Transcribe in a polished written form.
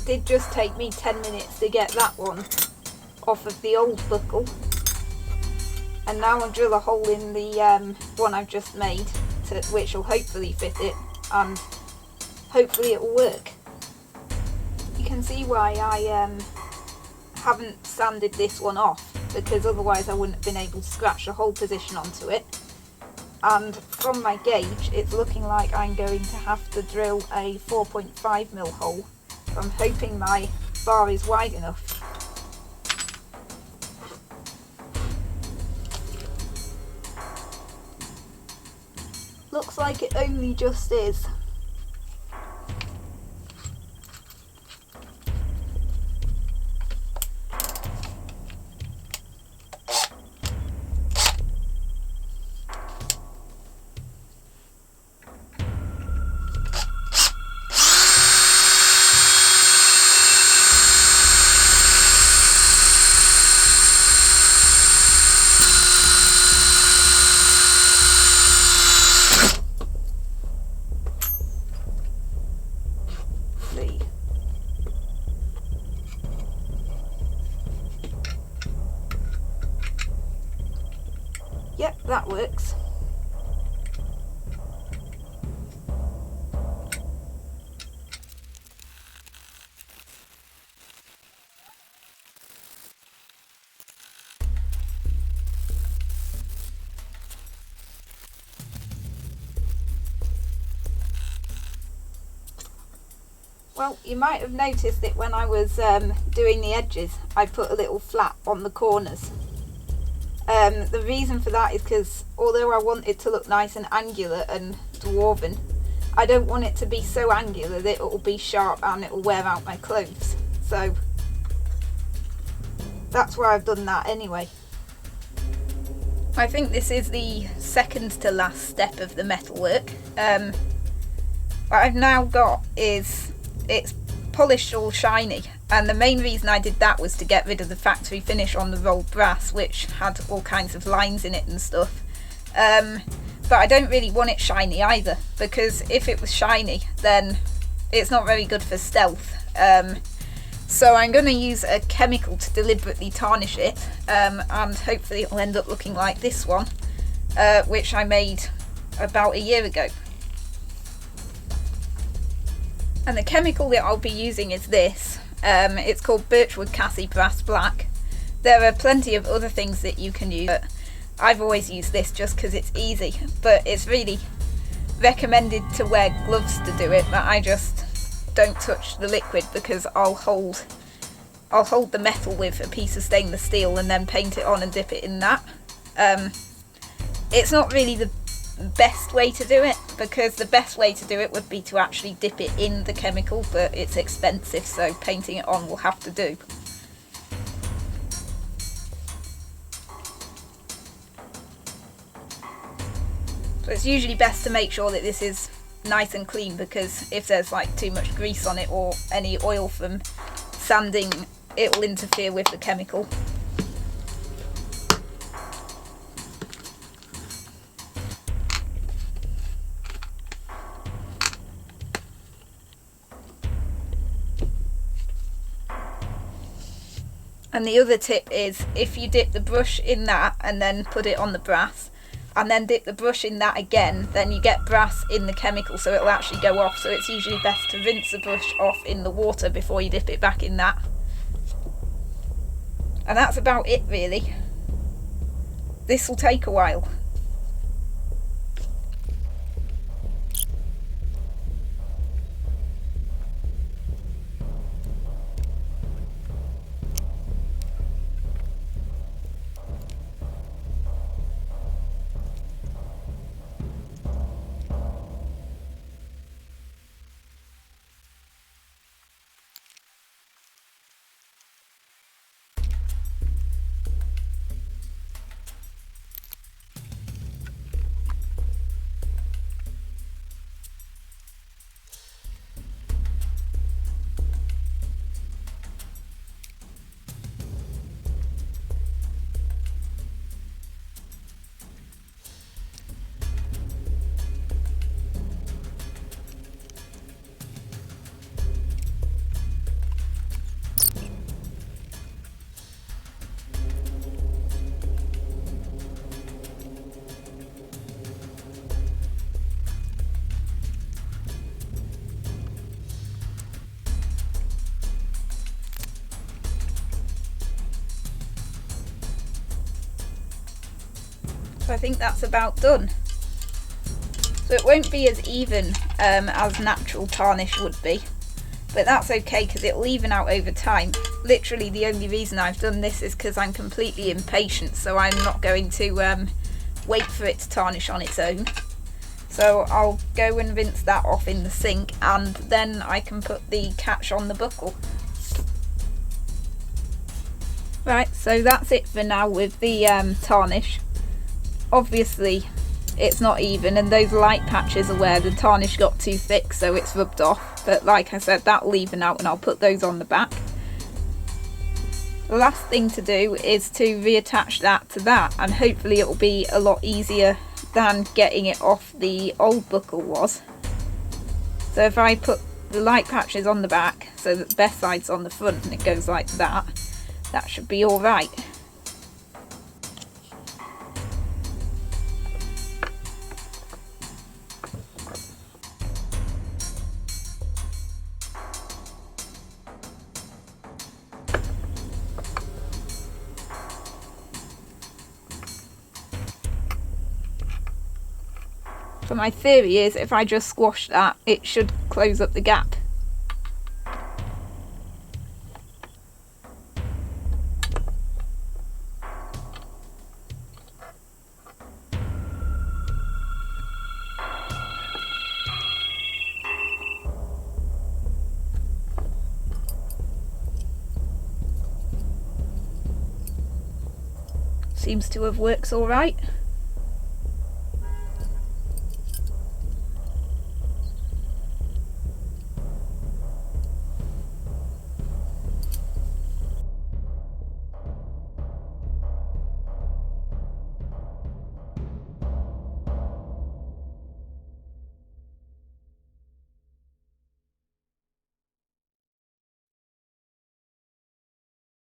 did just take me 10 minutes to get that one off of the old buckle. And now I'll drill a hole in the one I've just made, which will hopefully fit it, and hopefully it will work. You can see why I haven't sanded this one off, because otherwise I wouldn't have been able to scratch the hole position onto it. And from my gauge, it's looking like I'm going to have to drill a 4.5mm hole. So I'm hoping my bar is wide enough. Looks like it only just is. Yep, that works. Well, you might have noticed that when I was doing the edges, I put a little flap on the corners. The reason for that is because although I want it to look nice and angular and dwarven, I don't want it to be so angular that it will be sharp and it will wear out my clothes. So that's why I've done that anyway. I think this is the second to last step of the metalwork. What I've now got is it's polished all shiny, and the main reason I did that was to get rid of the factory finish on the rolled brass, which had all kinds of lines in it and stuff. But I don't really want it shiny either, because if it was shiny then it's not very good for stealth. So I'm going to use a chemical to deliberately tarnish it, and hopefully it'll end up looking like this one, which I made about a year ago. And the chemical that I'll be using is this. It's called Birchwood Cassie Brass Black. There are plenty of other things that you can use, but I've always used this just because it's easy. But it's really recommended to wear gloves to do it, but I just don't touch the liquid because I'll hold the metal with a piece of stainless steel and then paint it on and dip it in that. It's not really the best way to do it, because the best way to do it would be to actually dip it in the chemical, but it's expensive, so painting it on will have to do. So it's usually best to make sure that this is nice and clean, because if there's like too much grease on it or any oil from sanding, it will interfere with the chemical. And the other tip is, if you dip the brush in that and then put it on the brass, and then dip the brush in that again, then you get brass in the chemical, so it'll actually go off. So it's usually best to rinse the brush off in the water before you dip it back in that. And that's about it really. This will take a while. So I think that's about done. So it won't be as even as natural tarnish would be, but that's okay because it'll even out over time. Literally the only reason I've done this is because I'm completely impatient, so I'm not going to wait for it to tarnish on its own. So I'll go and rinse that off in the sink, and then I can put the catch on the buckle. Right, so that's it for now with the tarnish. Obviously it's not even, and those light patches are where the tarnish got too thick, so it's rubbed off, but like I said, that'll even out and I'll put those on the back. The last thing to do is to reattach that to that, and hopefully it will be a lot easier than getting it off the old buckle was. So if I put the light patches on the back so that the best side's on the front and it goes like that, that should be alright. So my theory is if I just squash that, it should close up the gap. Seems to have worked all right.